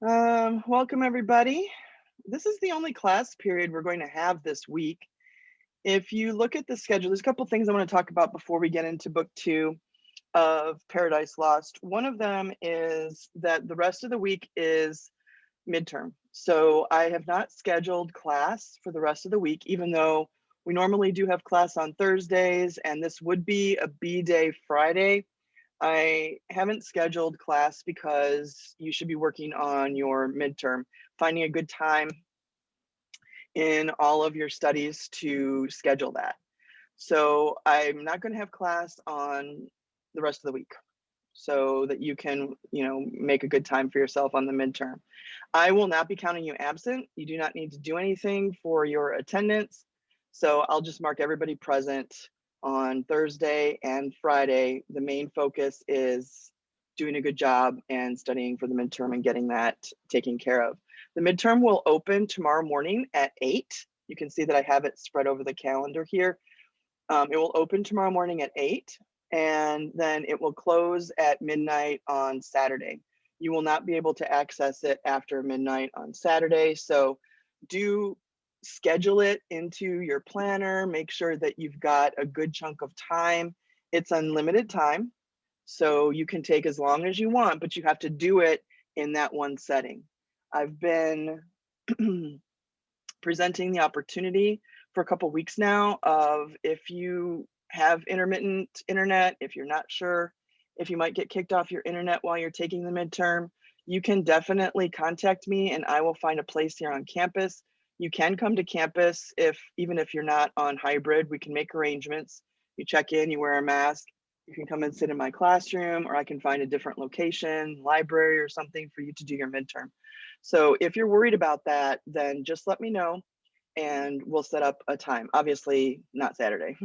Welcome everybody. This is the only class period we're going to have this week. If you look at the schedule, there's a couple things I want to talk about before we get into book 2 of Paradise Lost. One of them is that the rest of the week is midterm. So I have not scheduled class for the rest of the week, even though we normally do have class on Thursdays, and this would be a B day Friday. I haven't scheduled class because you should be working on your midterm, finding a good time in all of your studies to schedule that. So I'm not going to have class on the rest of the week so that you can, make a good time for yourself on the midterm. I will not be counting you absent. You do not need to do anything for your attendance. So I'll just mark everybody present on Thursday and Friday. The main focus is doing a good job and studying for the midterm and getting that taken care of. The midterm will open tomorrow morning at 8. You can see that I have it spread over the calendar here. It will open tomorrow morning at 8, and then it will close at midnight on Saturday. You will not be able to access it after midnight on Saturday, so do schedule it into your planner. Make sure that you've got a good chunk of time. It's unlimited time, so you can take as long as you want, but you have to do it in that one setting. I've been presenting the opportunity for a couple weeks now of, if you have intermittent internet, if you're not sure if you might get kicked off your internet while you're taking the midterm, you can definitely contact me and I will find a place here on campus. You can come to campus even if you're not on hybrid. We can make arrangements. You check in, you wear a mask, you can come and sit in my classroom, or I can find a different location, library or something for you to do your midterm. So if you're worried about that, then just let me know and we'll set up a time. Obviously not Saturday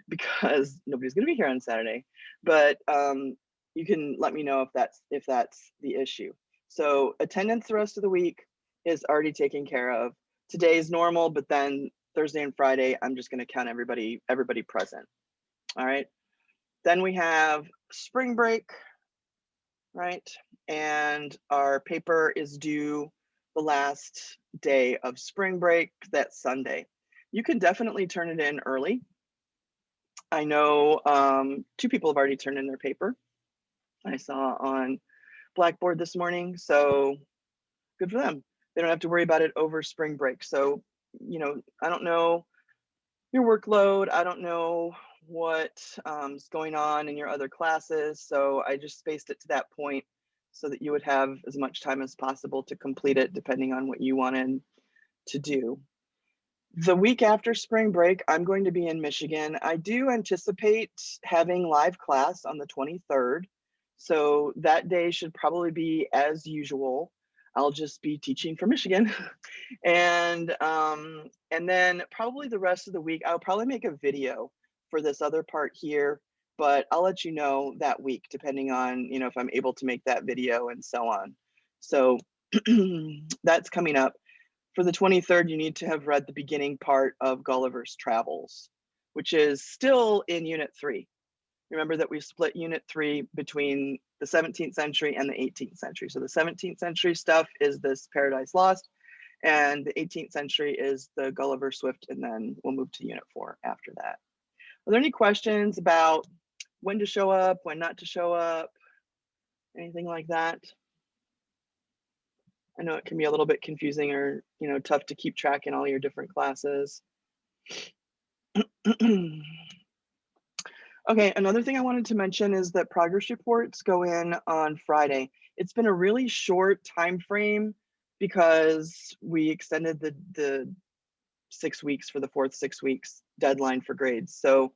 because nobody's going to be here on Saturday, but you can let me know if that's the issue. So attendance the rest of the week is already taken care of. Today is normal, but then Thursday and Friday, I'm just going to count everybody present. All right. Then we have spring break, right? And our paper is due the last day of spring break, that's Sunday. You can definitely turn it in early. I know 2 people have already turned in their paper. I saw on Blackboard this morning, so good for them. They don't have to worry about it over spring break. So, I don't know your workload. I don't know what is going on in your other classes. So I just spaced it to that point so that you would have as much time as possible to complete it, depending on what you wanted to do. The week after spring break, I'm going to be in Michigan. I do anticipate having live class on the 23rd. So that day should probably be as usual. I'll just be teaching for Michigan. and then probably the rest of the week, I'll probably make a video for this other part here, but I'll let you know that week, depending on, if I'm able to make that video and so on. So that's coming up. For the 23rd, you need to have read the beginning part of Gulliver's Travels, which is still in Unit 3. Remember that we split Unit 3 between the 17th century and the 18th century. So the 17th century stuff is this Paradise Lost, and the 18th century is the Gulliver Swift, and then we'll move to Unit 4 after that. Are there any questions about when to show up, when not to show up, anything like that? I know it can be a little bit confusing or, tough to keep track in all your different classes. Okay, another thing I wanted to mention is that progress reports go in on Friday. It's been a really short time frame because we extended the 6 weeks for the fourth 6 weeks deadline for grades. So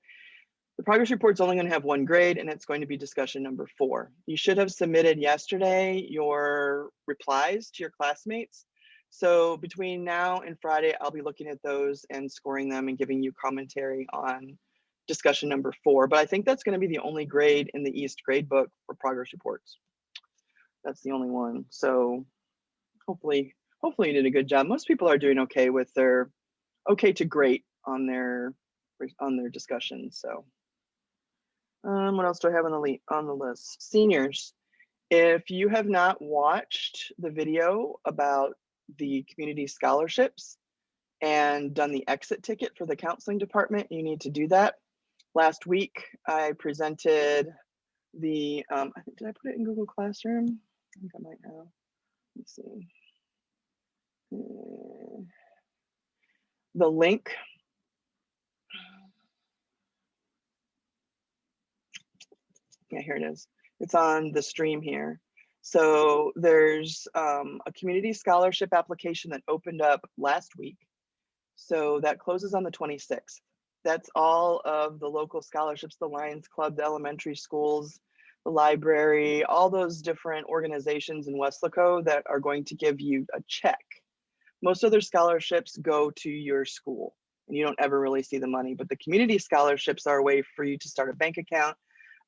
the progress report's only going to have 1 grade, and it's going to be discussion number 4. You should have submitted yesterday your replies to your classmates. So between now and Friday, I'll be looking at those and scoring them and giving you commentary on discussion number 4. But I think that's going to be the only grade in the East grade book for progress reports. That's the only one. So hopefully you did a good job. Most people are doing okay with their okay to great on their discussions. So what else do I have on the list? Seniors, If you have not watched the video about the community scholarships and done the exit ticket for the counseling department, you need to do that. Last week, I presented the, did I put it in Google Classroom? I think I might have. Let's see. The link. Yeah, here it is. It's on the stream here. So there's a community scholarship application that opened up last week. So that closes on the 26th. That's all of the local scholarships, the Lions Club, the elementary schools, the library, all those different organizations in Weslaco that are going to give you a check. Most other scholarships go to your school and you don't ever really see the money, but the community scholarships are a way for you to start a bank account,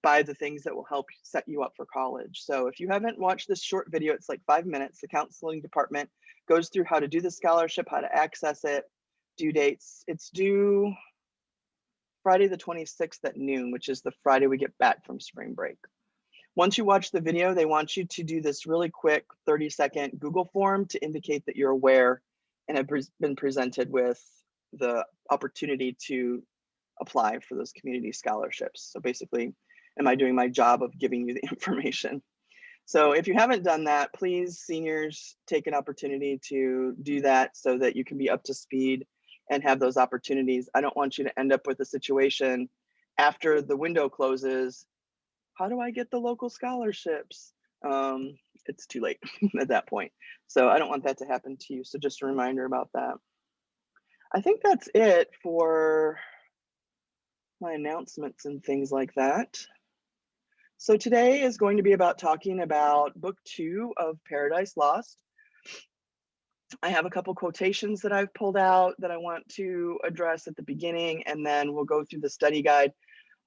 buy the things that will help set you up for college. So if you haven't watched this short video, it's like 5 minutes. The counseling department goes through how to do the scholarship, how to access it, due dates. It's due Friday the 26th at noon, which is the Friday we get back from spring break. Once you watch the video, they want you to do this really quick 30-second Google form to indicate that you're aware and have been presented with the opportunity to apply for those community scholarships. So basically, am I doing my job of giving you the information? So if you haven't done that, please, seniors, take an opportunity to do that so that you can be up to speed and have those opportunities. I don't want you to end up with a situation after the window closes. How do I get the local scholarships? It's too late at that point. So I don't want that to happen to you. So just a reminder about that. I think that's it for my announcements and things like that. So today is going to be about talking about book 2 of Paradise Lost. I have a couple quotations that I've pulled out that I want to address at the beginning, and then we'll go through the study guide.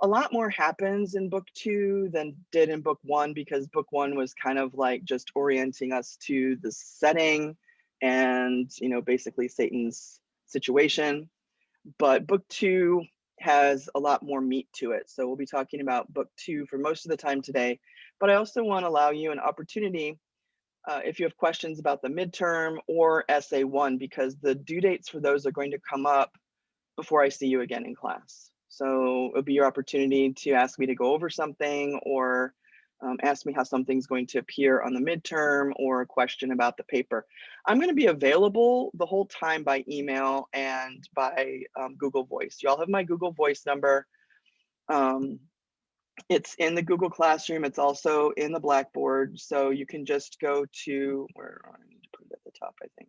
A lot more happens in book 2 than did in book 1 because book 1 was kind of like just orienting us to the setting and, you know, basically Satan's situation. But book 2 has a lot more meat to it. So we'll be talking about book 2 for most of the time today. But I also want to allow you an opportunity if you have questions about the midterm or essay 1, because the due dates for those are going to come up before I see you again in class. So it'll be your opportunity to ask me to go over something or ask me how something's going to appear on the midterm or a question about the paper. I'm going to be available the whole time by email and by Google Voice. Y'all have my Google Voice number. It's in the Google Classroom. It's also in the Blackboard. So you can just go to, where I need to put it at the top, I think.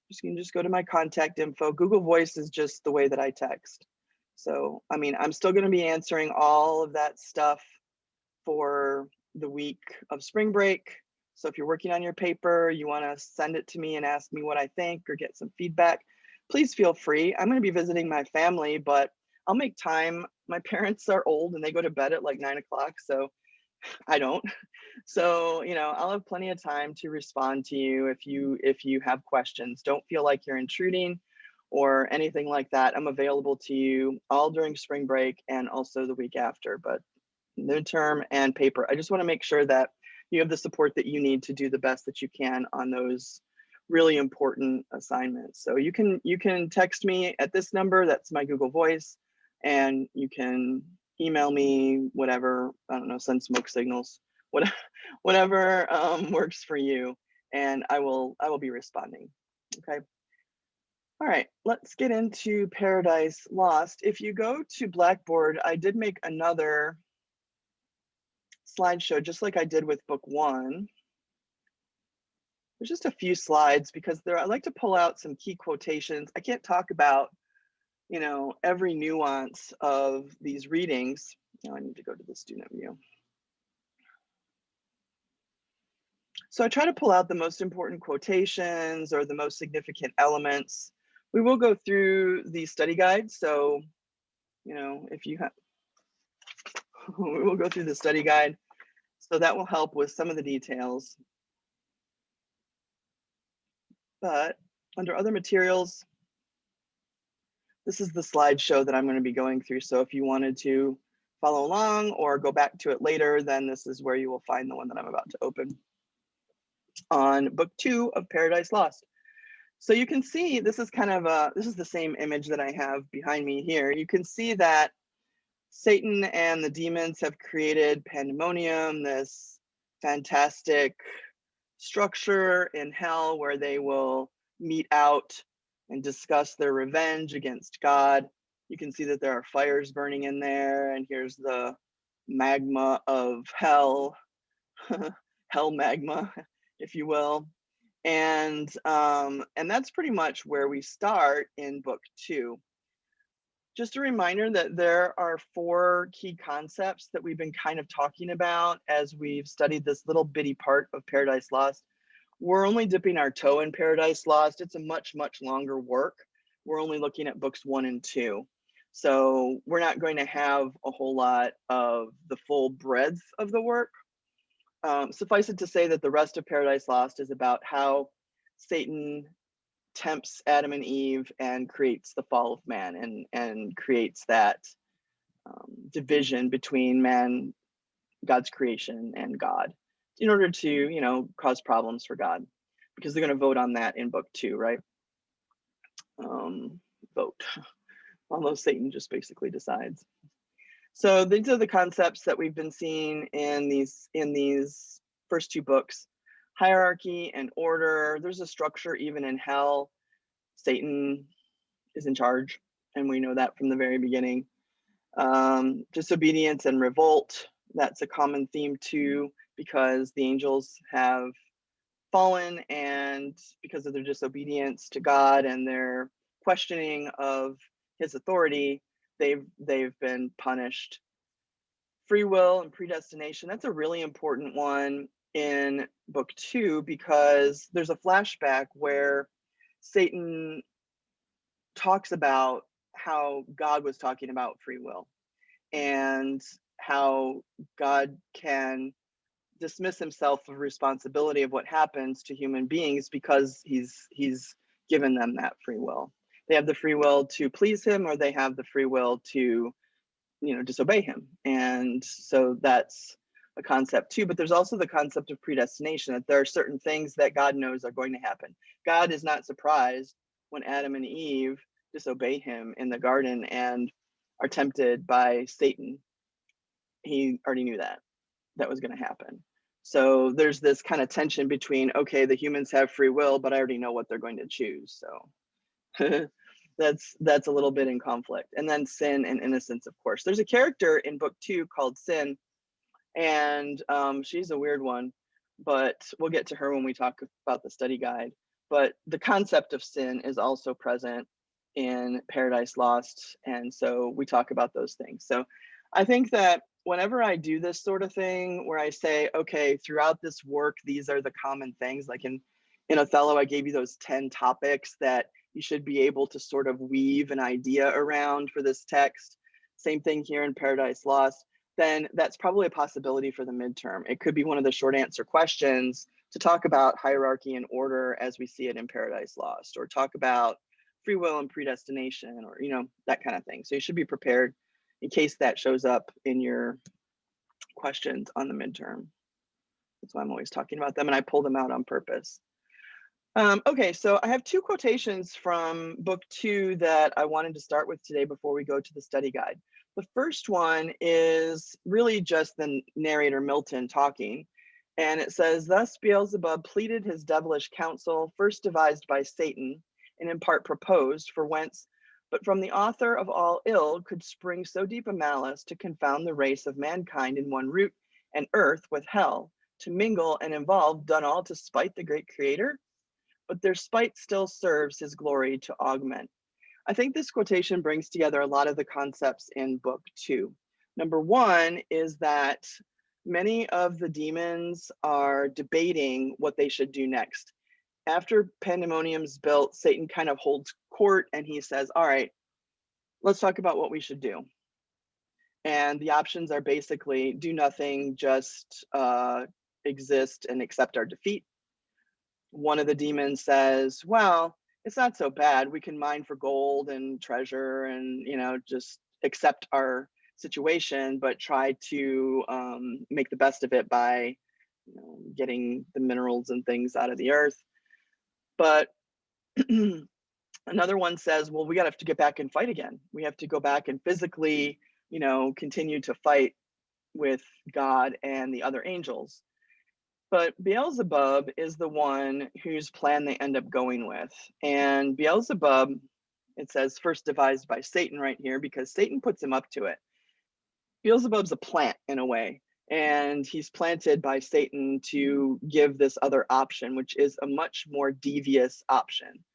You can just go to my contact info. Google Voice is just the way that I text. So, I mean, I'm still going to be answering all of that stuff for the week of spring break. So if you're working on your paper, you want to send it to me and ask me what I think or get some feedback, please feel free. I'm going to be visiting my family, but I'll make time. My parents are old and they go to bed at like 9 o'clock, so I don't. So, you know, I'll have plenty of time to respond to you if you have questions. Don't feel like you're intruding or anything like that. I'm available to you all during spring break and also the week after, but midterm and paper. I just want to make sure that you have the support that you need to do the best that you can on those really important assignments. So you can text me at this number, that's my Google Voice, and you can email me, whatever, I don't know, send smoke signals, whatever works for you, and I will be responding. Okay. All right, let's get into Paradise Lost. If you go to Blackboard, I did make another slideshow just like I did with book 1. There's just a few slides because I like to pull out some key quotations. I can't talk about, you know, every nuance of these readings. Now I need to go to the student view. So I try to pull out the most important quotations or the most significant elements. We will go through the study guide. So, you know, if you have, we will go through the study guide. So that will help with some of the details. But under other materials, this is the slideshow that I'm going to be going through. So if you wanted to follow along or go back to it later, then this is where you will find the one that I'm about to open on book 2 of Paradise Lost. So you can see this is kind of this is the same image that I have behind me here. You can see that Satan and the demons have created pandemonium, this fantastic structure in hell where they will meet out and discuss their revenge against God. You can see that there are fires burning in there, and here's the magma of hell, hell magma, if you will. And that's pretty much where we start in book 2. Just a reminder that there are 4 key concepts that we've been kind of talking about as we've studied this little bitty part of Paradise Lost. We're only dipping our toe in Paradise Lost. It's a much, much longer work. We're only looking at books 1 and 2. So we're not going to have a whole lot of the full breadth of the work. Suffice it to say that the rest of Paradise Lost is about how Satan tempts Adam and Eve and creates the fall of man and creates that division between man, God's creation, and God in order to, you know, cause problems for God, because they're going to vote on that in book 2, right? Vote. Although Satan just basically decides. So these are the concepts that we've been seeing in these first 2 books. Hierarchy and order. There's a structure even in hell. Satan is in charge, and we know that from the very beginning. Disobedience and revolt. That's a common theme too, because the angels have fallen, and because of their disobedience to God and their questioning of his authority, they've been punished. Free will and predestination, that's a really important one in book 2, because there's a flashback where Satan talks about how God was talking about free will and how God can dismiss himself of responsibility of what happens to human beings because he's given them that free will. They have the free will to please him, or they have the free will to, you know, disobey him. And so that's a concept too. But there's also the concept of predestination, that there are certain things that God knows are going to happen. God is not surprised when Adam and Eve disobey him in the garden and are tempted by Satan. He already knew that was going to happen. So there's this kind of tension between, okay, the humans have free will, but I already know what they're going to choose. So that's a little bit in conflict. And then sin and innocence, of course. There's a character in book 2 called Sin, and she's a weird one, but we'll get to her when we talk about the study guide. But the concept of sin is also present in Paradise Lost, and so we talk about those things. So I think that whenever I do this sort of thing where I say, okay, throughout this work, these are the common things, like in Othello, I gave you those 10 topics that you should be able to sort of weave an idea around for this text. Same thing here in Paradise Lost. Then that's probably a possibility for the midterm. It could be one of the short answer questions to talk about hierarchy and order as we see it in Paradise Lost, or talk about free will and predestination, or, you know, that kind of thing. So you should be prepared in case that shows up in your questions on the midterm. That's why I'm always talking about them, and I pull them out on purpose. Okay, so I have 2 quotations from book 2 that I wanted to start with today before we go to the study guide. The first one is really just the narrator Milton talking, and it says, "Thus Beelzebub pleaded his devilish counsel, first devised by Satan, and in part proposed, for whence but from the author of all ill could spring so deep a malice to confound the race of mankind in one root, and earth with hell, to mingle and involve, done all to spite the great creator? But their spite still serves his glory to augment." I think this quotation brings together a lot of the concepts in book 2. Number 1 is that many of the demons are debating what they should do next. After Pandemonium's built, Satan kind of holds court and he says, all right, let's talk about what we should do. And the options are basically do nothing, just exist and accept our defeat. One of the demons says, well, it's not so bad. We can mine for gold and treasure and, you know, just accept our situation, but try to make the best of it by, getting the minerals and things out of the earth. But another one says, well, we got to have to get back and fight again. We have to go back and physically, continue to fight with God and the other angels. But Beelzebub is the one whose plan they end up going with. And Beelzebub, it says, first devised by Satan right here, because Satan puts him up to it. Beelzebub's a plant in a way, and he's planted by Satan to give this other option, which is a much more devious option.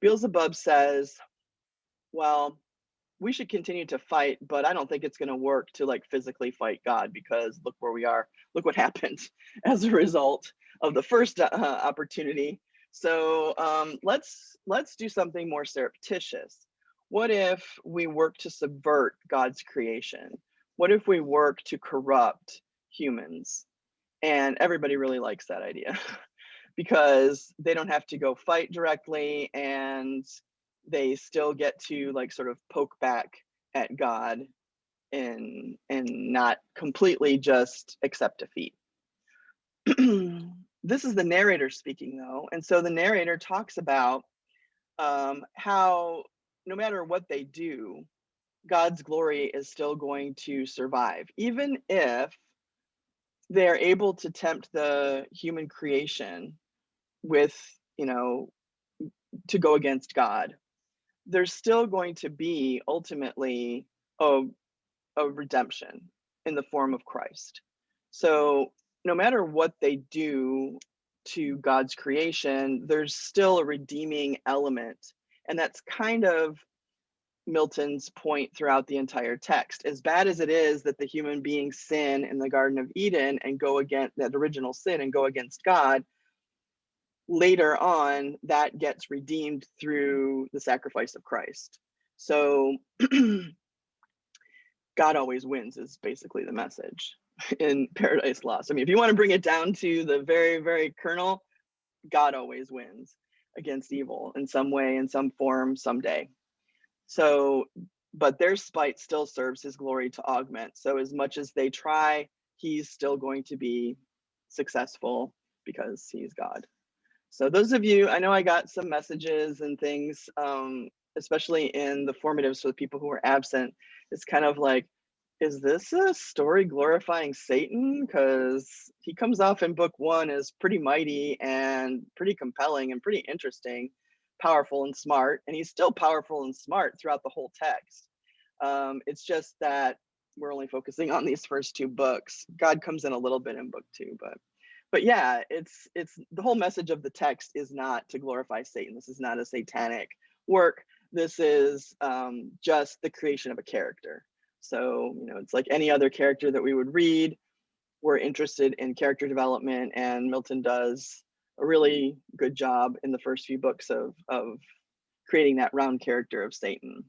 Beelzebub says, well, we should continue to fight, but I don't think it's going to work to like physically fight God, because look where we are. Look what happened as a result of the first opportunity. So let's do something more surreptitious. What if we work to subvert God's creation? What if we work to corrupt humans? And everybody really likes that idea because they don't have to go fight directly, and they still get to like sort of poke back at God and not completely just accept defeat. This is the narrator speaking though, and so the narrator talks about how no matter what they do, God's glory is still going to survive, even if they're able to tempt the human creation with, to go against God. There's still going to be ultimately a redemption in the form of Christ. So no matter what they do to God's creation, there's still a redeeming element. And that's kind of Milton's point throughout the entire text. As bad as it is that the human beings sin in the Garden of Eden and go against that original sin and go against God, later on that gets redeemed through the sacrifice of Christ. So God always wins is basically the message in Paradise Lost. I mean, if you want to bring it down to the very, very kernel, God always wins against evil in some way, in some form, someday. So, but their spite still serves his glory to augment. So as much as they try, he's still going to be successful because he's God. So those of you, I know I got some messages and things, especially in the formatives for the people who were absent. It's kind of like, is this a story glorifying Satan? Because he comes off in book one as pretty mighty and pretty compelling and pretty interesting, powerful and smart, and he's still powerful and smart throughout the whole text. It's just that we're only focusing on these first two books. God comes in a little bit in book two, but yeah, it's the whole message of the text is not to glorify Satan. This is not a satanic work. This is just the creation of a character. So, it's like any other character that we would read. We're interested in character development, and Milton does a really good job in the first few books of creating that round character of Satan.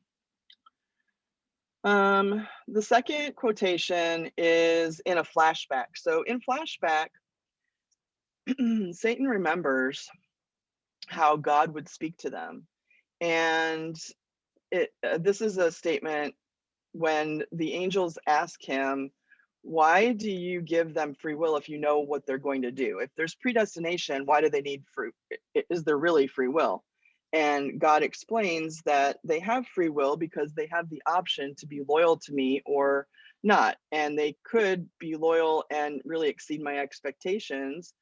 The second quotation is in a flashback. So in flashback, Satan remembers how God would speak to them. And this is a statement when the angels ask him, why do you give them free will if you know what they're going to do? If there's predestination, why do they need free? Is there really free will? And God explains that they have free will because they have the option to be loyal to me or not. And they could be loyal and really exceed my expectations,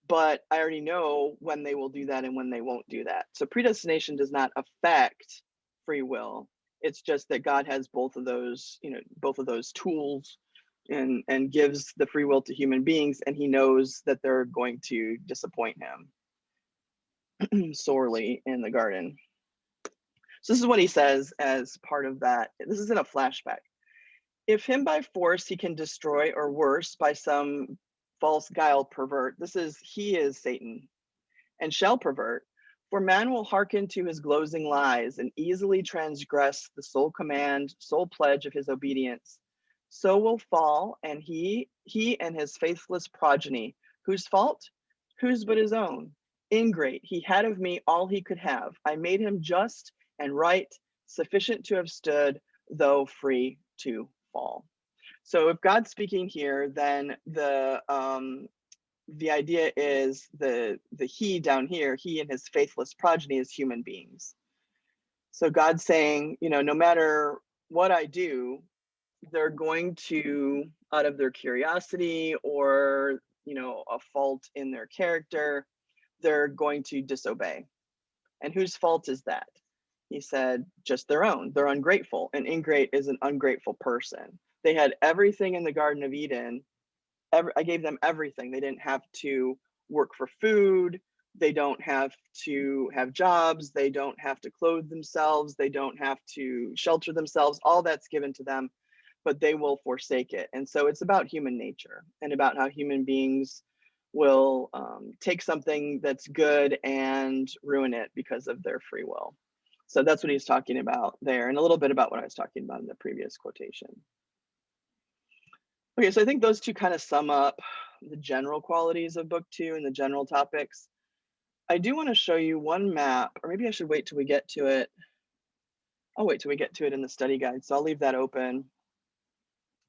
but I already know when they will do that and when they won't do that. So predestination does not affect free will. It's just that God has both of those, both of those tools and gives the free will to human beings, and he knows that they're going to disappoint him sorely in the garden. So this is what he says as part of that. This is in a flashback. If him by force he can destroy, or worse, by some false guile pervert, he is Satan, and shall pervert, for man will hearken to his glozing lies and easily transgress the sole command, sole pledge of his obedience. So will fall, and he and his faithless progeny, whose fault? Whose but his own? Ingrate, he had of me all he could have. I made him just and right, sufficient to have stood, though free to fall. So if God's speaking here, then the idea is the he down here, he and his faithless progeny is human beings. So God's saying, you know, no matter what I do, they're going to, out of their curiosity or, you know, a fault in their character, they're going to disobey. And whose fault is that? He said, just their own. They're ungrateful. An ingrate is an ungrateful person. They had everything in the Garden of Eden. I gave them everything. They didn't have to work for food. They don't have to have jobs. They don't have to clothe themselves. They don't have to shelter themselves. All that's given to them, but they will forsake it. And so it's about human nature and about how human beings will take something that's good and ruin it because of their free will. So that's what he's talking about there, and a little bit about what I was talking about in the previous quotation. Okay, so I think those two kind of sum up the general qualities of book 2 and the general topics. I do want to show you one map, or maybe I should wait till we get to it. I'll wait till we get to it in the study guide. So I'll leave that open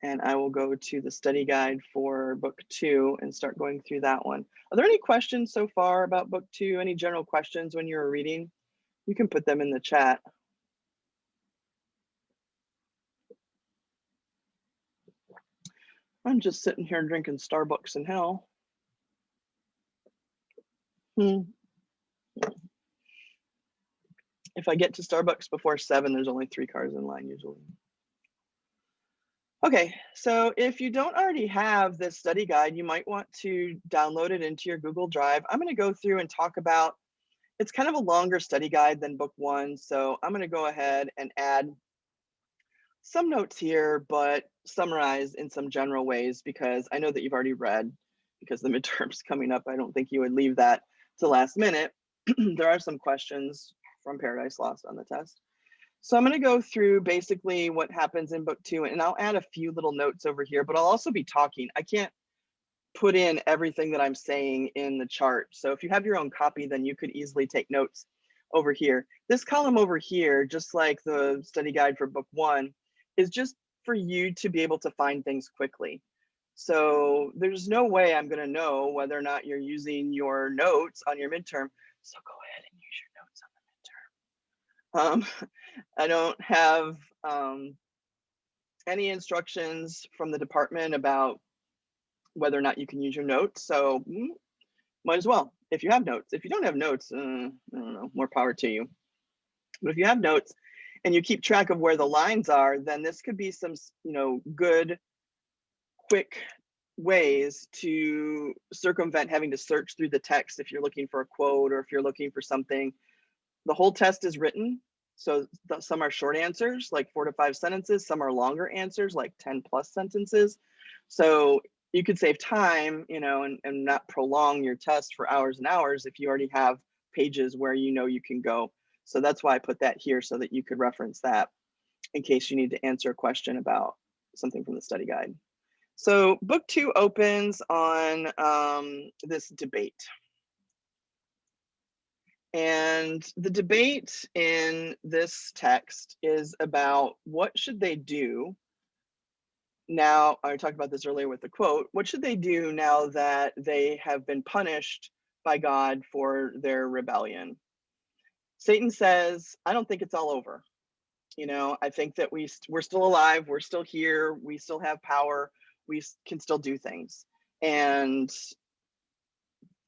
and I will go to the study guide for book 2 and start going through that one. Are there any questions so far about book 2? Any general questions when you were reading? You can put them in the chat. I'm just sitting here drinking Starbucks in hell. If I get to Starbucks before 7, there's only 3 cars in line usually. Okay, so if you don't already have this study guide, you might want to download it into your Google Drive. I'm going to go through and talk about, it's kind of a longer study guide than book 1, so I'm going to go ahead and add some notes here, but summarize in some general ways, because I know that you've already read, because the midterm's coming up. I don't think you would leave that to last minute. There are some questions from Paradise Lost on the test. So I'm going to go through basically what happens in book 2, and I'll add a few little notes over here, but I'll also be talking. I can't put in everything that I'm saying in the chart. So if you have your own copy, then you could easily take notes over here. This column over here, just like the study guide for book 1, is just for you to be able to find things quickly. So there's no way I'm going to know whether or not you're using your notes on your midterm. So go ahead and use your notes on the midterm. I don't have any instructions from the department about whether or not you can use your notes. So might as well, if you have notes. If you don't have notes, I don't know, more power to you. But if you have notes and you keep track of where the lines are, then this could be some, you know, good, quick ways to circumvent having to search through the text if you're looking for a quote or if you're looking for something. The whole test is written. So some are short answers, like 4 to 5 sentences. Some are longer answers, like 10+ sentences. So you could save time, you know, and not prolong your test for hours and hours if you already have pages where you know you can go. So that's why I put that here, so that you could reference that in case you need to answer a question about something from the study guide. So book 2 opens on this debate. And the debate in this text is about what should they do now. I talked about this earlier with the quote. What should they do now that they have been punished by God for their rebellion? Satan says, I don't think it's all over. You know, I think that we're still alive. We're still here. We still have power. We can still do things. And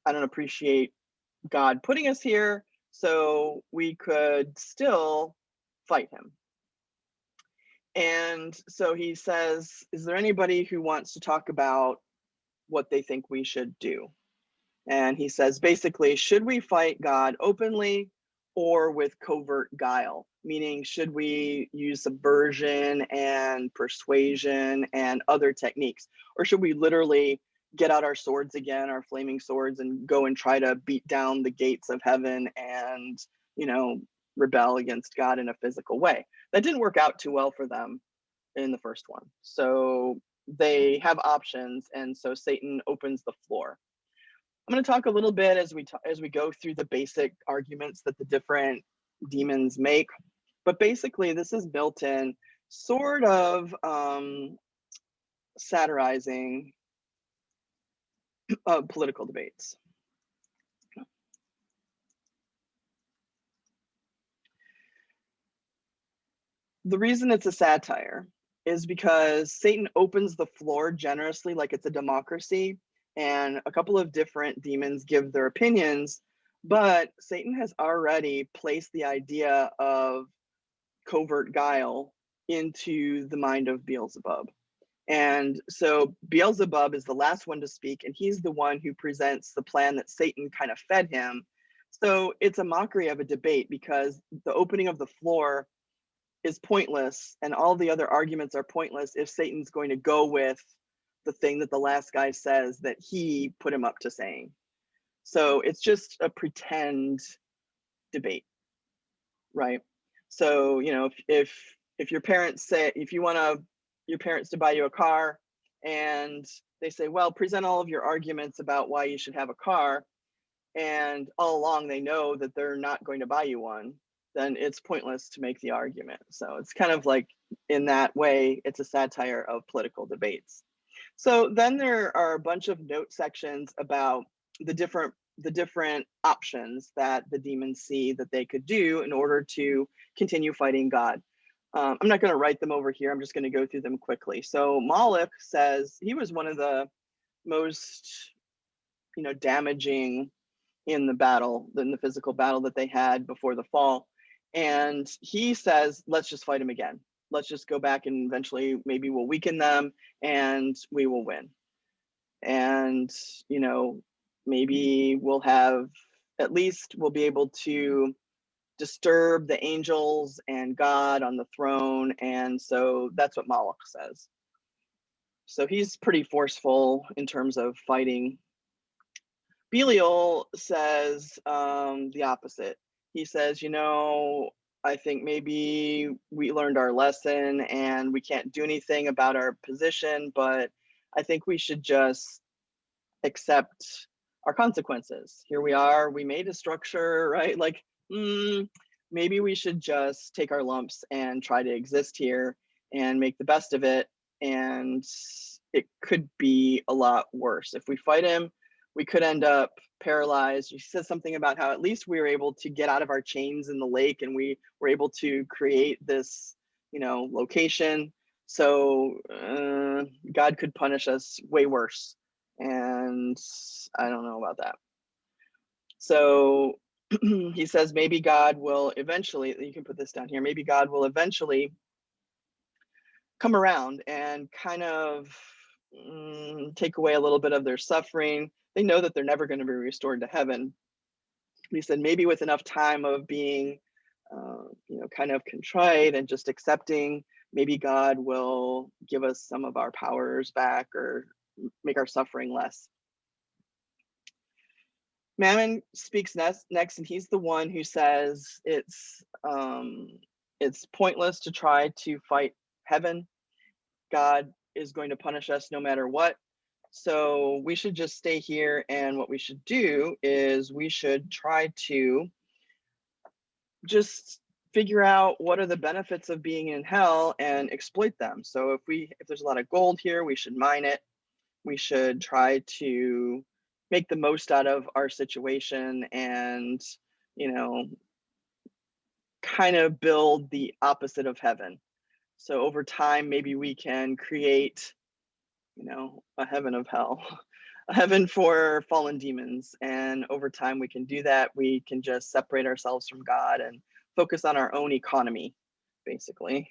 I don't appreciate God putting us here, so we could still fight him. And so he says, is there anybody who wants to talk about what they think we should do? And he says, basically, should we fight God openly or with covert guile? Meaning, should we use subversion and persuasion and other techniques? Or should we literally get out our swords again, our flaming swords, and go and try to beat down the gates of heaven and, you know, rebel against God in a physical way? That didn't work out too well for them in the first one. So they have options, and so Satan opens the floor. I'm going to talk a little bit as we go through the basic arguments that the different demons make. But basically, this is built in sort of satirizing political debates. The reason it's a satire is because Satan opens the floor generously, like it's a democracy, and a couple of different demons give their opinions, but Satan has already placed the idea of covert guile into the mind of Beelzebub. And so Beelzebub is the last one to speak, and he's the one who presents the plan that Satan kind of fed him. So it's a mockery of a debate because the opening of the floor is pointless and all the other arguments are pointless if Satan's going to go with the thing that the last guy says that he put him up to saying. So it's just a pretend debate, right? So, you know, if your parents say, if you want your parents to buy you a car and they say, well, present all of your arguments about why you should have a car, and all along they know that they're not going to buy you one, then it's pointless to make the argument. So it's kind of like, in that way, it's a satire of political debates. So then there are a bunch of note sections about the different options that the demons see that they could do in order to continue fighting God. I'm not going to write them over here. I'm just going to go through them quickly. So Moloch says he was one of the most, damaging in the battle, in the physical battle that they had before the fall. And he says, let's just fight him again. Let's just go back and eventually maybe we'll weaken them and we will win. And, maybe we'll have, at least we'll be able to disturb the angels and God on the throne. And so that's what Moloch says. So he's pretty forceful in terms of fighting. Belial says the opposite. He says, I think maybe we learned our lesson and we can't do anything about our position, but I think we should just accept our consequences. Here we are, we made a structure, right? Like, maybe we should just take our lumps and try to exist here and make the best of it. And it could be a lot worse. If we fight him, we could end up paralyzed. He says something about how at least we were able to get out of our chains in the lake and we were able to create this, location. So God could punish us way worse. And I don't know about that. So he says maybe God will eventually, you can put this down here, maybe God will eventually come around and kind of take away a little bit of their suffering. They know that they're never going to be restored to heaven. He said maybe with enough time of being, kind of contrite and just accepting, maybe God will give us some of our powers back or make our suffering less. Mammon speaks next, and he's the one who says it's pointless to try to fight heaven. God is going to punish us no matter what. So we should just stay here, and what we should do is we should try to just figure out what are the benefits of being in hell and exploit them. So if there's a lot of gold here, we should mine it. We should try to make the most out of our situation and, kind of build the opposite of heaven. So over time, maybe we can create, a heaven of hell, a heaven for fallen demons. And over time, we can do that. We can just separate ourselves from God and focus on our own economy, basically.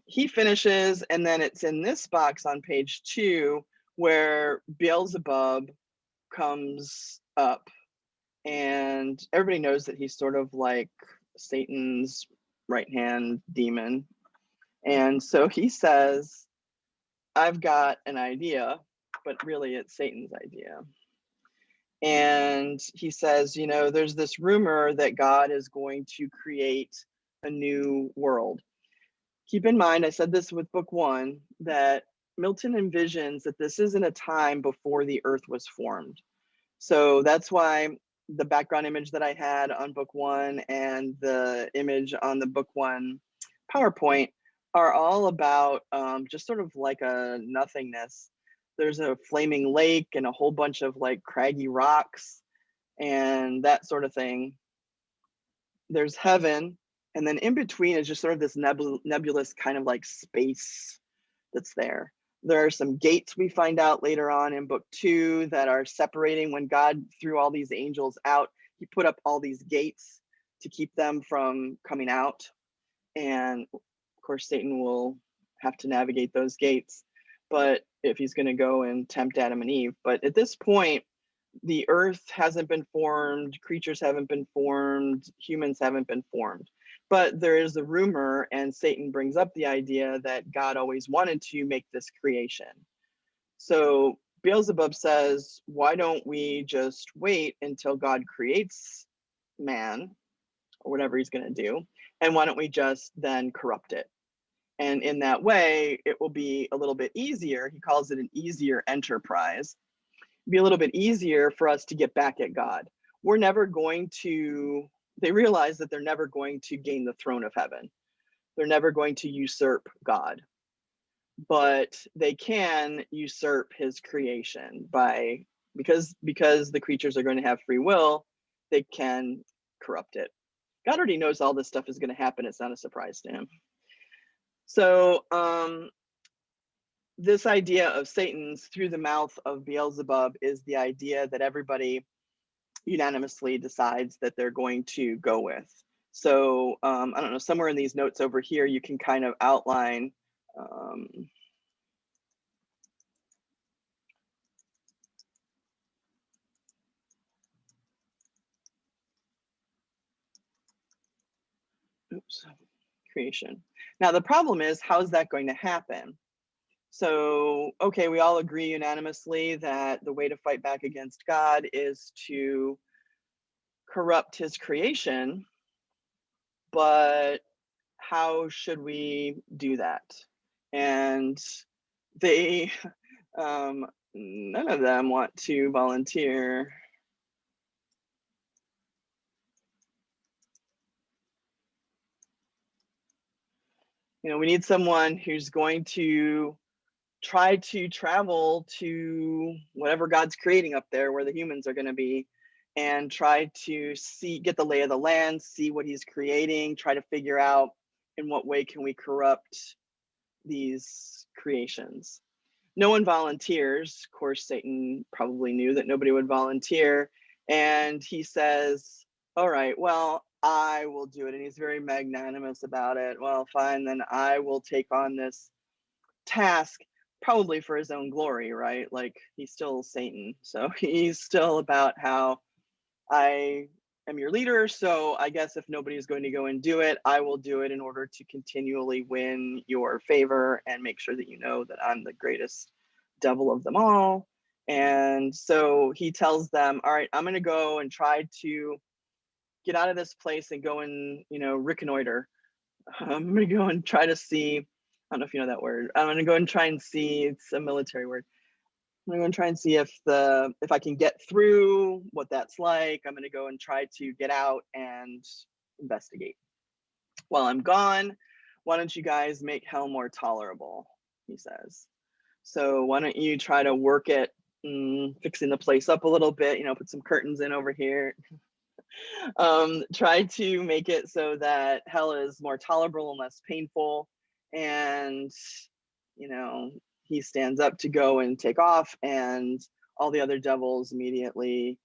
He finishes, and then it's in this box on page 2 where Beelzebub comes up, and everybody knows that he's sort of like Satan's right-hand demon. And so he says, I've got an idea, but really it's Satan's idea. And he says, there's this rumor that God is going to create a new world. Keep in mind, I said this with book 1, that Milton envisions that this isn't a time before the earth was formed. So that's why the background image that I had on book 1 and the image on the book 1 PowerPoint are all about just sort of like a nothingness. There's a flaming lake and a whole bunch of like craggy rocks and that sort of thing. There's heaven, and then in between is just sort of this nebulous kind of like space that's there. There are some gates we find out later on in book 2 that are separating. When God threw all these angels out, he put up all these gates to keep them from coming out. And of course, Satan will have to navigate those gates, but if he's going to go and tempt Adam and Eve. But at this point, the earth hasn't been formed, creatures haven't been formed, humans haven't been formed. But there is a rumor, and Satan brings up the idea that God always wanted to make this creation. So Beelzebub says, why don't we just wait until God creates man, or whatever he's going to do, and why don't we just then corrupt it? And in that way, it will be a little bit easier. He calls it an easier enterprise. Be a little bit easier for us to get back at God. We're never going to, they realize that they're never going to gain the throne of heaven. They're never going to usurp God, but they can usurp his creation because the creatures are going to have free will, they can corrupt it. God already knows all this stuff is going to happen. It's not a surprise to him. So this idea of Satan's through the mouth of Beelzebub is the idea that everybody unanimously decides that they're going to go with. So I don't know, somewhere in these notes over here, you can kind of outline creation. Now, the problem is, how is that going to happen? So, okay, we all agree unanimously that the way to fight back against God is to corrupt his creation, but how should we do that? And they, none of them want to volunteer. You know, we need someone who's going to try to travel to whatever God's creating up there where the humans are going to be, and try to get the lay of the land, see what he's creating, try to figure out in what way can we corrupt these creations. No one volunteers. Of course, Satan probably knew that nobody would volunteer. And he says, all right, well, I will do it. And he's very magnanimous about it. Well, fine, then I will take on this task, probably for his own glory, right? Like, he's still Satan. So he's still about how I am your leader. So I guess if nobody is going to go and do it, I will do it in order to continually win your favor and make sure that you know that I'm the greatest devil of them all. And so he tells them, all right, I'm going to go and try to get out of this place and go and, reconnoiter. I'm going to go and try to see, I don't know if you know that word. I'm going to go and try and see, it's a military word. I'm going to go and try and see if I can get through, what that's like. I'm going to go and try to get out and investigate. While I'm gone, why don't you guys make hell more tolerable, he says. So why don't you try to work at fixing the place up a little bit, put some curtains in over here. Try to make it so that hell is more tolerable and less painful. And, he stands up to go and take off, and all the other devils immediately,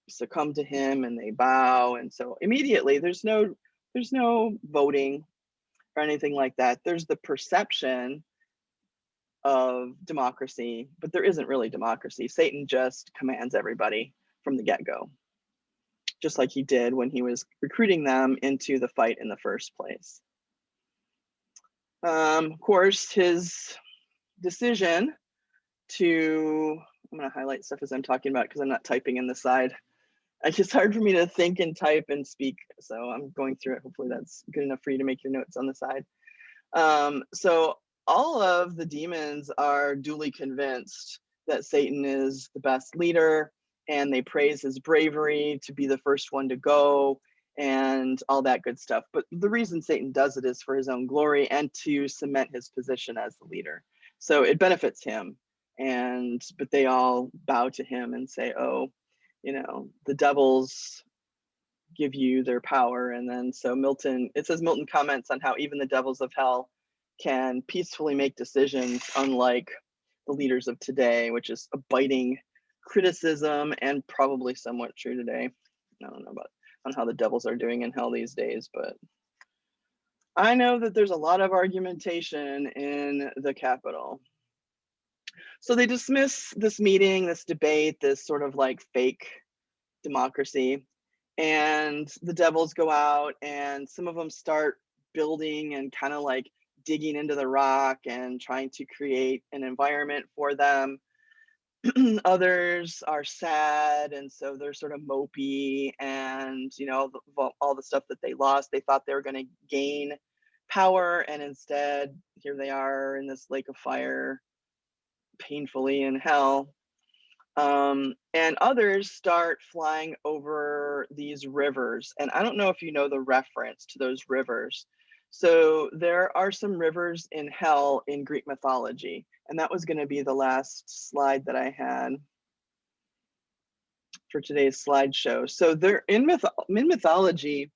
succumb to him and they bow. And so immediately there's no voting or anything like that. There's the perception of democracy, but there isn't really democracy. Satan just commands everybody from the get-go, just like he did when he was recruiting them into the fight in the first place. Of course, his decision to, I'm going to highlight stuff as I'm talking about because I'm not typing in the side. It's hard for me to think and type and speak, so I'm going through it. Hopefully that's good enough for you to make your notes on the side. So all of the demons are duly convinced that Satan is the best leader, and they praise his bravery to be the first one to go. and all that good stuff. But the reason Satan does it is for his own glory and to cement his position as the leader. So it benefits him. But they all bow to him and say, oh, the devils give you their power. And then so it says Milton comments on how even the devils of hell can peacefully make decisions, unlike the leaders of today, which is a biting criticism and probably somewhat true today. I don't know on how the devils are doing in hell these days, but I know that there's a lot of argumentation in the Capitol. So they dismiss this meeting, this debate, this sort of like fake democracy, and the devils go out and some of them start building and kind of like digging into the rock and trying to create an environment for them. Others are sad, and so they're sort of mopey, and all the stuff that they lost, they thought they were going to gain power, and instead here they are in this lake of fire, painfully in hell. And others start flying over these rivers, and I don't know if you know the reference to those rivers. So there are some rivers in hell in Greek mythology, and that was going to be the last slide that I had for today's slideshow. So they're in mythology,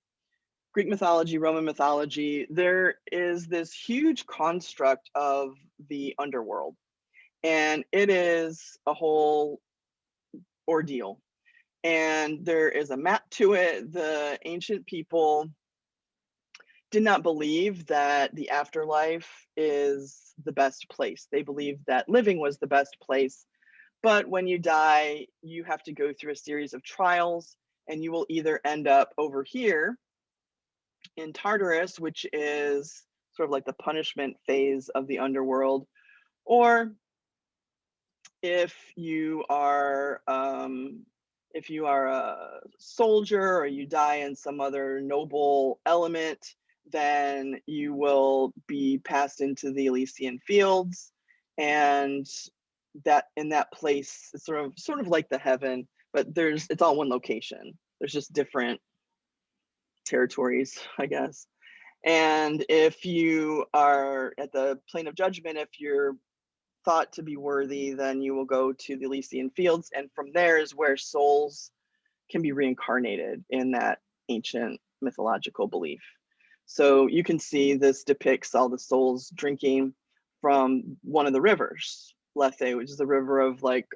Greek mythology, Roman mythology, there is this huge construct of the underworld, and it is a whole ordeal. And there is a map to it. The ancient people did not believe that the afterlife is the best place. They believed that living was the best place. But when you die, you have to go through a series of trials, and you will either end up over here in Tartarus, which is sort of like the punishment phase of the underworld, or if you are a soldier or you die in some other noble element, then you will be passed into the Elysian fields, and that in that place is sort of like the heaven, but it's all one location. There's just different territories, I guess. And if you are at the plane of judgment, if you're thought to be worthy, then you will go to the Elysian fields, and from there is where souls can be reincarnated in that ancient mythological belief. So you can see this depicts all the souls drinking from one of the rivers, Lethe, which is the river of like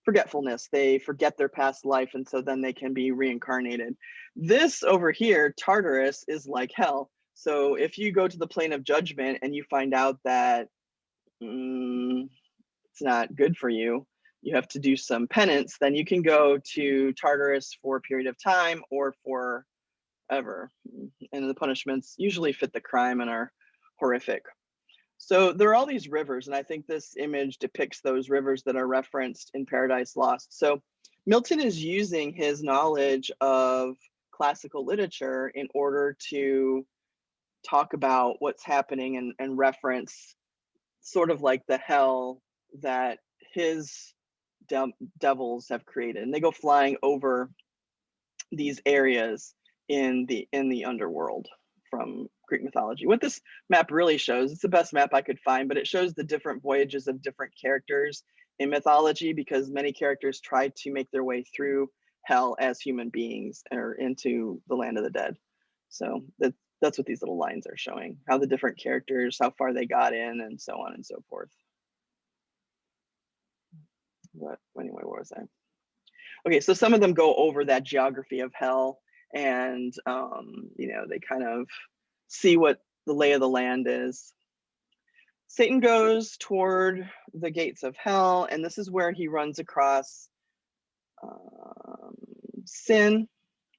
forgetfulness. They forget their past life, and so then they can be reincarnated. This over here, Tartarus, is like hell. So if you go to the plane of judgment and you find out that it's not good for you, you have to do some penance, then you can go to Tartarus for a period of time or forever. And the punishments usually fit the crime and are horrific. So there are all these rivers, and I think this image depicts those rivers that are referenced in Paradise Lost. So Milton is using his knowledge of classical literature in order to talk about what's happening and reference sort of like the hell that his devils have created. And they go flying over these areas in the underworld from Greek mythology. What this map really shows, it's the best map I could find, but it shows the different voyages of different characters in mythology, because many characters try to make their way through hell as human beings or into the land of the dead. So that's what these little lines are showing, how the different characters, how far they got in, and so on and so forth. But anyway, where was I? Okay, so some of them go over that geography of hell, and they kind of see what the lay of the land is. Satan goes toward the gates of hell, and this is where he runs across Sin.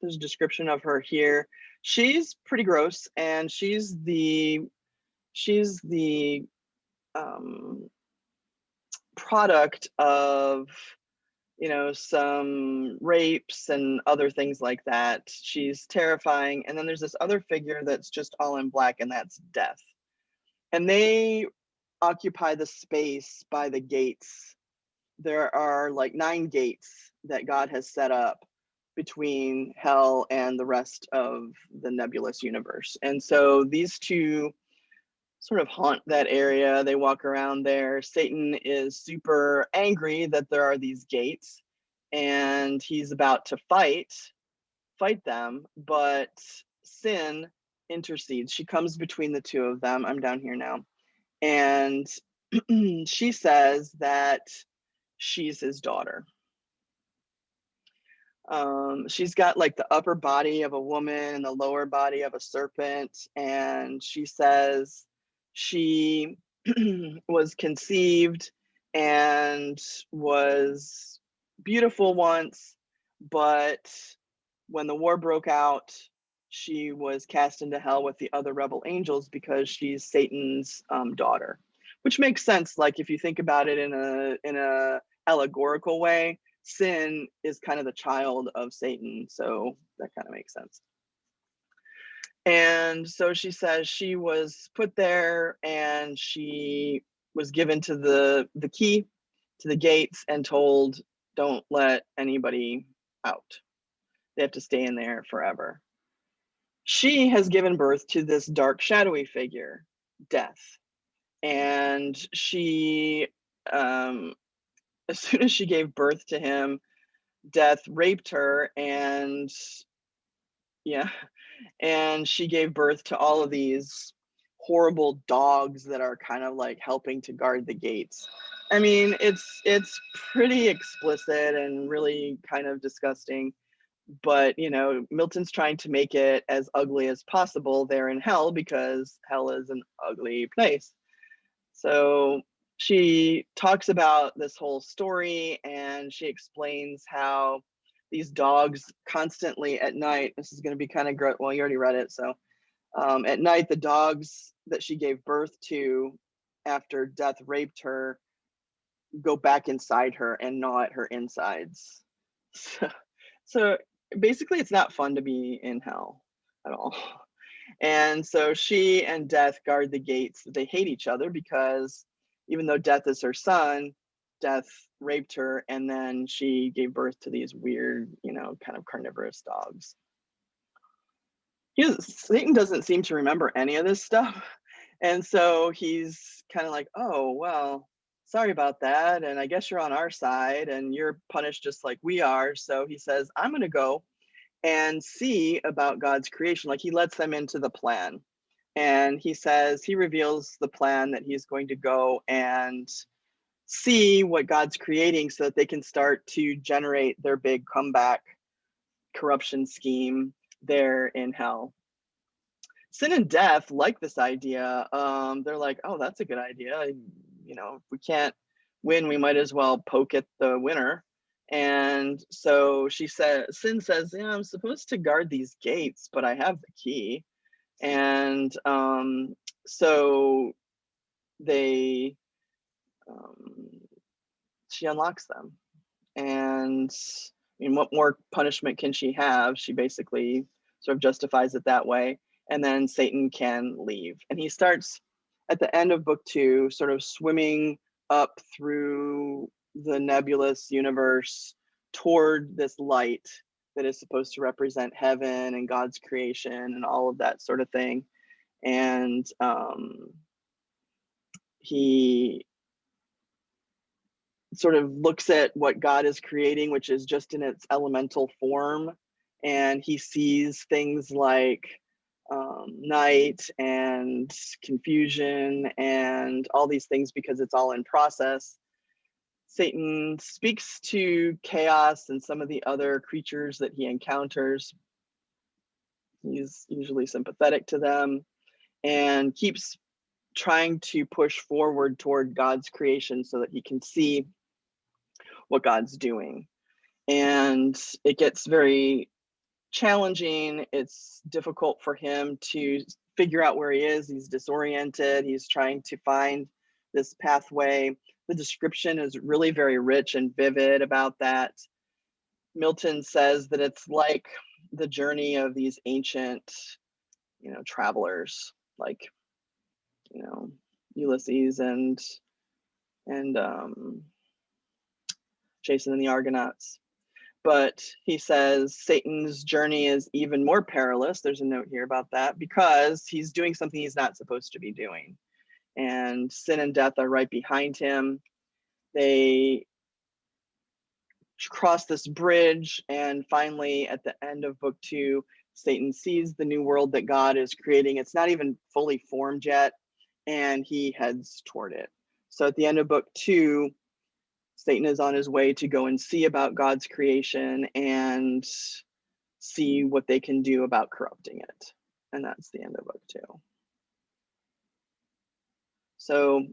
There's a description of her here. She's pretty gross, and she's the product of some rapes and other things like that. She's terrifying. And then there's this other figure that's just all in black, and that's Death. And they occupy the space by the gates. There are like 9 gates that God has set up between hell and the rest of the nebulous universe. And so these two sort of haunt that area. They walk around there. Satan is super angry that there are these gates, and he's about to fight them, but Sin intercedes. She comes between the two of them. I'm down here now. And she says that she's his daughter. She's got like the upper body of a woman and the lower body of a serpent. And she says she was conceived and was beautiful once, but when the war broke out, she was cast into hell with the other rebel angels because she's Satan's daughter, which makes sense. Like if you think about it in a allegorical way, Sin is kind of the child of Satan, so that kind of makes sense. And so she says she was put there and she was given to the key to the gates and told, don't let anybody out. They have to stay in there forever. She has given birth to this dark, shadowy figure, Death. And she, as soon as she gave birth to him, Death raped her, and yeah, and she gave birth to all of these horrible dogs that are kind of like helping to guard the gates. I mean, it's pretty explicit and really kind of disgusting, but you know, Milton's trying to make it as ugly as possible there in hell because hell is an ugly place. So she talks about this whole story and she explains how these dogs constantly at night, this is going to be kind of well, you already read it. So at night, the dogs that she gave birth to after Death raped her go back inside her and gnaw at her insides. So basically, it's not fun to be in hell at all. And so she and Death guard the gates. They hate each other because even though Death is her son, Death raped her and then she gave birth to these weird, you know, kind of carnivorous dogs. Satan doesn't seem to remember any of this stuff. And so he's kind of like, oh, well, sorry about that. And I guess you're on our side and you're punished just like we are. So he says, I'm going to go and see about God's creation. Like he lets them into the plan. And he says, he reveals the plan that he's going to go and see what God's creating so that they can start to generate their big comeback corruption scheme there in hell. Sin and Death like this idea. They're like, oh, that's a good idea. You know, if we can't win, we might as well poke at the winner. And so Sin says, yeah, I'm supposed to guard these gates, but I have the key. And so they, she unlocks them. And I mean, what more punishment can she have? She basically sort of justifies it that way. And then Satan can leave. And he starts at the end of book 2, sort of swimming up through the nebulous universe toward this light that is supposed to represent heaven and God's creation and all of that sort of thing. And he sort of looks at what God is creating, which is just in its elemental form. And he sees things like night and confusion and all these things because it's all in process. Satan speaks to chaos and some of the other creatures that he encounters. He's usually sympathetic to them and keeps trying to push forward toward God's creation so that he can see what God's doing. And it gets very challenging. It's difficult for him to figure out where he is. He's disoriented. He's trying to find this pathway. The description is really very rich and vivid about that. Milton says that it's like the journey of these ancient, you know, travelers, like, you know, Ulysses and Jason and the Argonauts. But he says Satan's journey is even more perilous. There's a note here about that, because he's doing something he's not supposed to be doing. And sin and death are right behind him. They cross this bridge, and finally, at the end of book 2, Satan sees the new world that God is creating. It's not even fully formed yet, and he heads toward it. So at the end of book 2, Satan is on his way to go and see about God's creation and see what they can do about corrupting it. And that's the end of book 2. So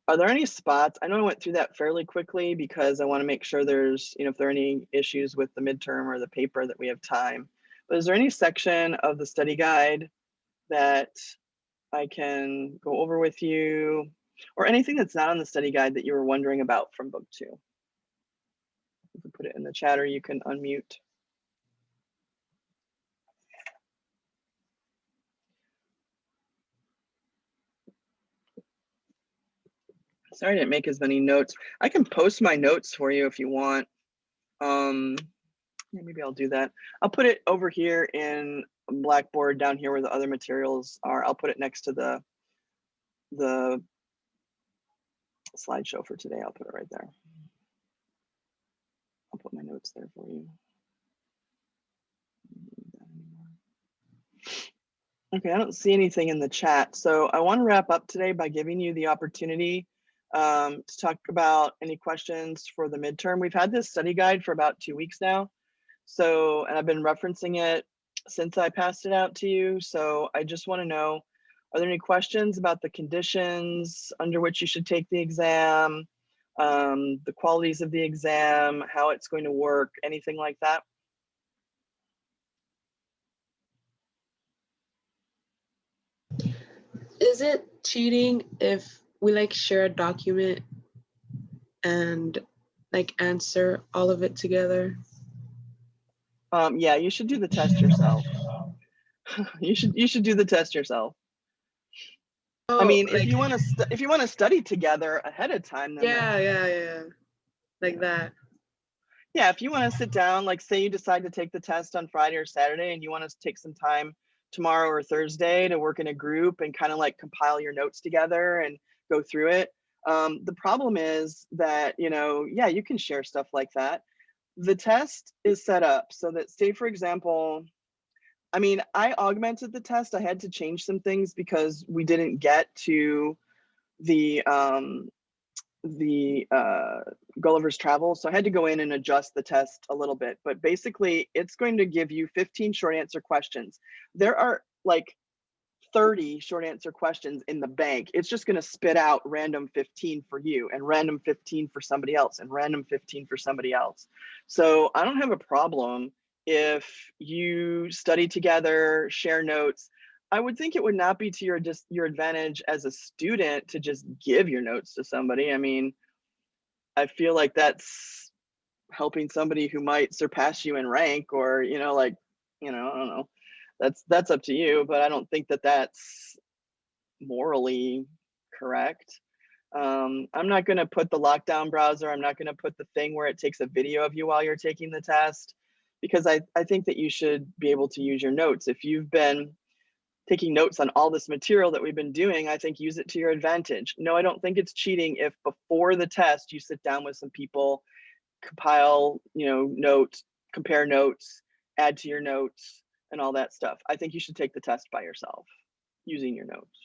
are there any spots? I know I went through that fairly quickly because I want to make sure there's, if there are any issues with the midterm or the paper, that we have time. But is there any section of the study guide that I can go over with you, or anything that's not on the study guide that you were wondering about from book 2? You can put it in the chat, or you can unmute. Sorry I didn't make as many notes. I can post my notes for you if you want. Maybe I'll do that. I'll put it over here in Blackboard down here where the other materials are. I'll put it next to the slideshow for today. I'll put it right there. I'll put my notes there for you. Okay, I don't see anything in the chat. So I want to wrap up today by giving you the opportunity to talk about any questions for the midterm. We've had this study guide for about 2 weeks now. So, and I've been referencing it since I passed it out to you. So I just want to know, are there any questions about the conditions under which you should take the exam, the qualities of the exam, how it's going to work, anything like that? Is it cheating if we like share a document and like answer all of it together? Yeah, you should do the test yourself. you should do the test yourself. Oh, I mean, like, if you want to study together ahead of time, then yeah, like that. Yeah, if you want to sit down, like say you decide to take the test on Friday or Saturday, and you want to take some time tomorrow or Thursday to work in a group and kind of like compile your notes together and go through it. The problem is that, yeah, you can share stuff like that. The test is set up so that, say, for example, I mean, I augmented the test. I had to change some things because we didn't get to the Gulliver's Travel. So I had to go in and adjust the test a little bit, but basically it's going to give you 15 short answer questions. There are like 30 short answer questions in the bank. It's just going to spit out random 15 for you and random 15 for somebody else and random 15 for somebody else. So I don't have a problem if you study together, share notes. I would think it would not be to your advantage as a student to just give your notes to somebody. I mean, I feel like that's helping somebody who might surpass you in rank, or I don't know. That's up to you, but I don't think that that's morally correct. I'm not going to put the lockdown browser. I'm not going to put the thing where it takes a video of you while you're taking the test, because I think that you should be able to use your notes. If you've been taking notes on all this material that we've been doing, I think use it to your advantage. No, I don't think it's cheating if before the test you sit down with some people, compile, notes, compare notes, add to your notes, and all that stuff. I think you should take the test by yourself using your notes,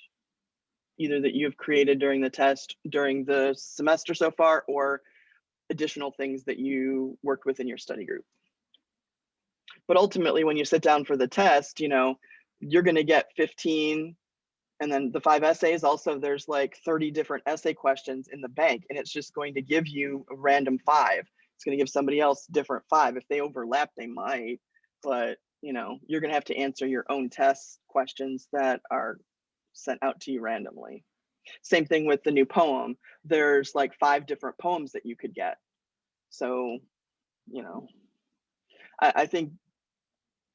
either that you've created during the test, during the semester so far, or additional things that you worked with in your study group. But ultimately, when you sit down for the test, you're going to get 15, and then the 5 essays. Also, there's like 30 different essay questions in the bank, and it's just going to give you a random 5. It's going to give somebody else different 5. If they overlap, they might, but you're going to have to answer your own test questions that are sent out to you randomly. Same thing with the new poem. There's like 5 different poems that you could get. So,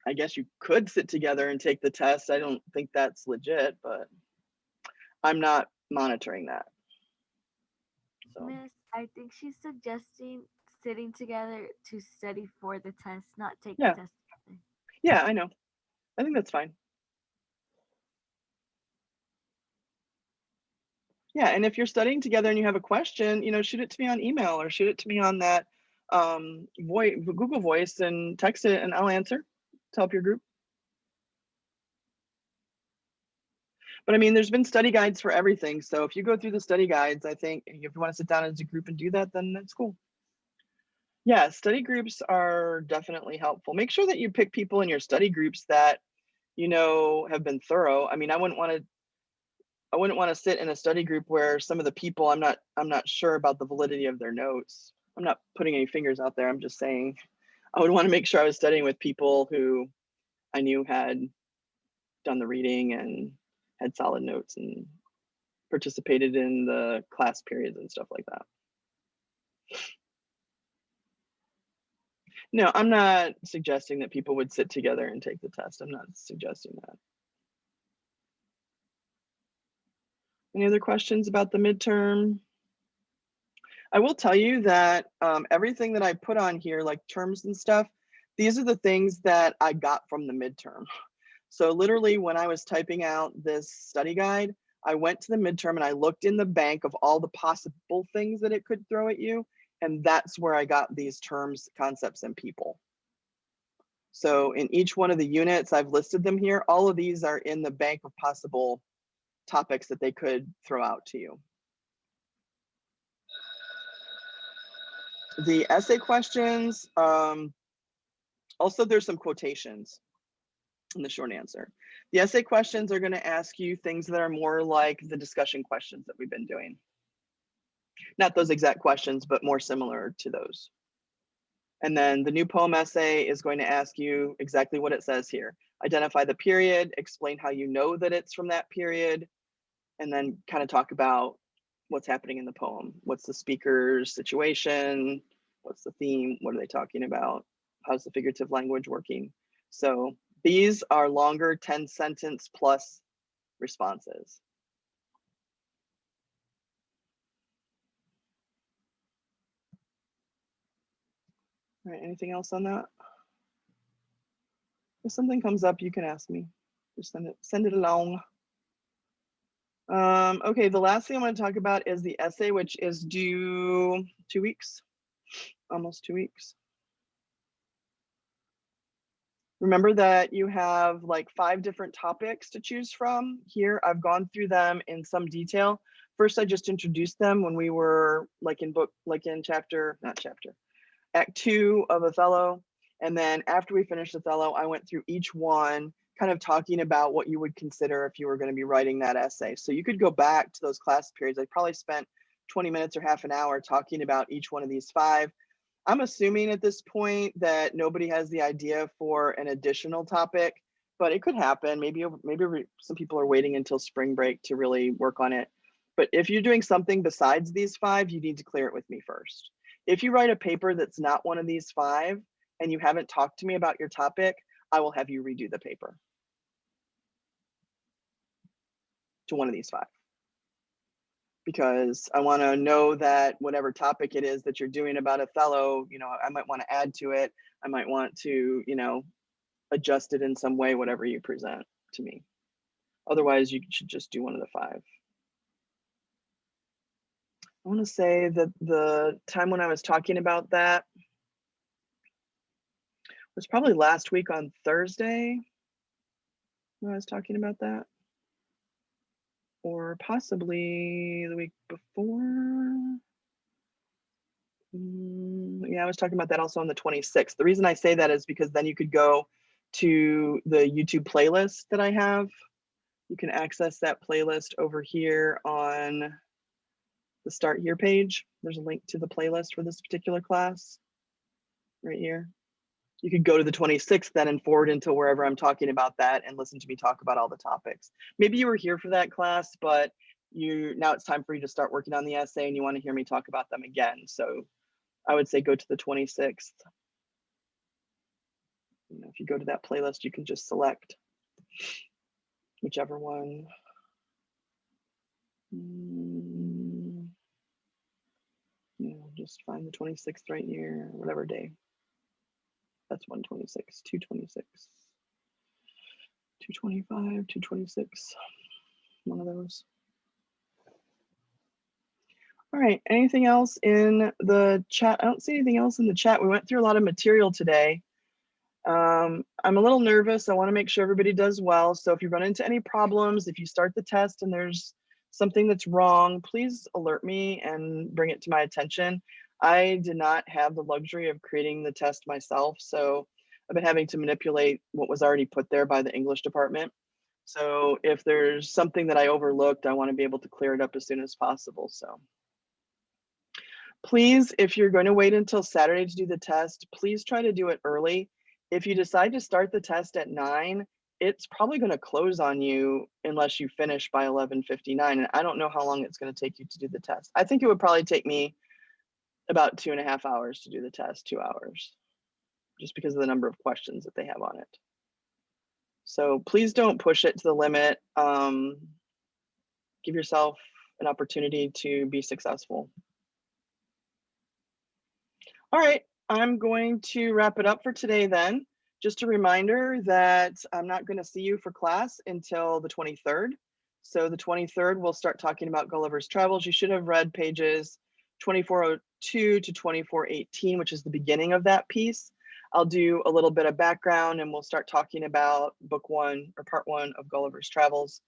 I guess you could sit together and take the test. I don't think that's legit, but I'm not monitoring that. So. Miss, I think she's suggesting sitting together to study for the test, not take the Yeah. test together. Yeah, I know. I think that's fine. Yeah, and if you're studying together and you have a question, shoot it to me on email or shoot it to me on that Google Voice and text it, and I'll answer to help your group. But I mean, there's been study guides for everything. So if you go through the study guides, I think if you want to sit down as a group and do that, then that's cool. Yeah, study groups are definitely helpful. Make sure that you pick people in your study groups that have been thorough. I mean, I wouldn't want to sit in a study group where some of the people I'm not sure about the validity of their notes. I'm not putting any fingers out there. I'm just saying I would want to make sure I was studying with people who I knew had done the reading and had solid notes and participated in the class periods and stuff like that. No, I'm not suggesting that people would sit together and take the test. I'm not suggesting that. Any other questions about the midterm? I will tell you that everything that I put on here, like terms and stuff, these are the things that I got from the midterm. So literally when I was typing out this study guide, I went to the midterm and I looked in the bank of all the possible things that it could throw at you. And that's where I got these terms, concepts, and people. So in each one of the units, I've listed them here. All of these are in the bank of possible topics that they could throw out to you. The essay questions, also there's some quotations in the short answer. The essay questions are going to ask you things that are more like the discussion questions that we've been doing. Not those exact questions, but more similar to those. And then the new poem essay is going to ask you exactly what it says here. Identify the period, explain how you know that it's from that period, and then kind of talk about what's happening in the poem. What's the speaker's situation? What's the theme? What are they talking about? How's the figurative language working? So these are longer 10-sentence plus responses. All right, anything else on that? If something comes up, you can ask me. Just send it along. Okay, the last thing I want to talk about is the essay, which is due 2 weeks, almost 2 weeks. Remember that you have like 5 different topics to choose from. Here, I've gone through them in some detail. First, I just introduced them when we were like in Act 2 of Othello. And then after we finished Othello, I went through each one, kind of talking about what you would consider if you were going to be writing that essay. So you could go back to those class periods. I probably spent 20 minutes or half an hour talking about each one of these 5. I'm assuming at this point that nobody has the idea for an additional topic, but it could happen. Maybe some people are waiting until spring break to really work on it. But if you're doing something besides these 5, you need to clear it with me first. If you write a paper that's not one of these 5 and you haven't talked to me about your topic, I will have you redo the paper to one of these 5. Because I want to know that whatever topic it is that you're doing about Othello, I might want to add to it. I might want to, adjust it in some way, whatever you present to me. Otherwise, you should just do one of the 5. I want to say that the time when I was talking about that was probably last week on Thursday when I was talking about that. Or possibly the week before. Yeah, I was talking about that also on the 26th. The reason I say that is because then you could go to the YouTube playlist that I have. You can access that playlist over here on the Start Here page. There's a link to the playlist for this particular class right here. You could go to the 26th then and forward into wherever I'm talking about that and listen to me talk about all the topics. Maybe you were here for that class, but now it's time for you to start working on the essay and you want to hear me talk about them again. So I would say go to the 26th. If you go to that playlist, you can just select whichever one. just find the 26th right here, whatever day. That's 126, 226, 225, 226, one of those. All right, anything else in the chat? I don't see anything else in the chat. We went through a lot of material today. I'm a little nervous. I want to make sure everybody does well. So if you run into any problems, if you start the test and there's something that's wrong, please alert me and bring it to my attention. I did not have the luxury of creating the test myself, so I've been having to manipulate what was already put there by the English department. So if there's something that I overlooked, I want to be able to clear it up as soon as possible. So please, if you're going to wait until Saturday to do the test, please try to do it early. If you decide to start the test at 9, it's probably going to close on you unless you finish by 11:59. And I don't know how long it's going to take you to do the test. I think it would probably take me about 2.5 hours to do the test, 2 hours, just because of the number of questions that they have on it. So please don't push it to the limit. Give yourself an opportunity to be successful. All right, I'm going to wrap it up for today then. Just a reminder that I'm not going to see you for class until the 23rd. So the 23rd, we'll start talking about Gulliver's Travels. You should have read pages 2402 to 2418, which is the beginning of that piece. I'll do a little bit of background and we'll start talking about book 1 or part 1 of Gulliver's Travels.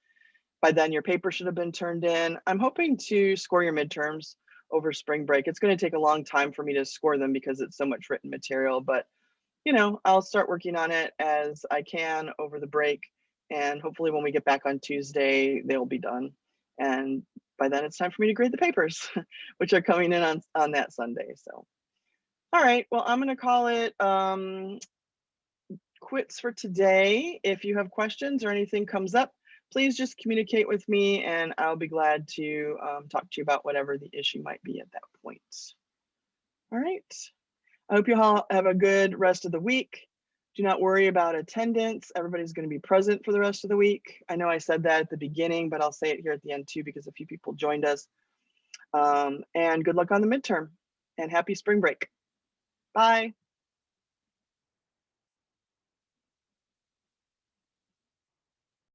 By then, your paper should have been turned in. I'm hoping to score your midterms over spring break. It's going to take a long time for me to score them because it's so much written material, but you know, I'll start working on it as I can over the break. And hopefully when we get back on Tuesday, they'll be done. And by then it's time for me to grade the papers, which are coming in on that Sunday. So, all right, well, I'm going to call it quits for today. If you have questions or anything comes up, please just communicate with me and I'll be glad to talk to you about whatever the issue might be at that point. All right. I hope you all have a good rest of the week. Do not worry about attendance. Everybody's going to be present for the rest of the week. I know I said that at the beginning, but I'll say it here at the end too, because a few people joined us. And good luck on the midterm and happy spring break. Bye.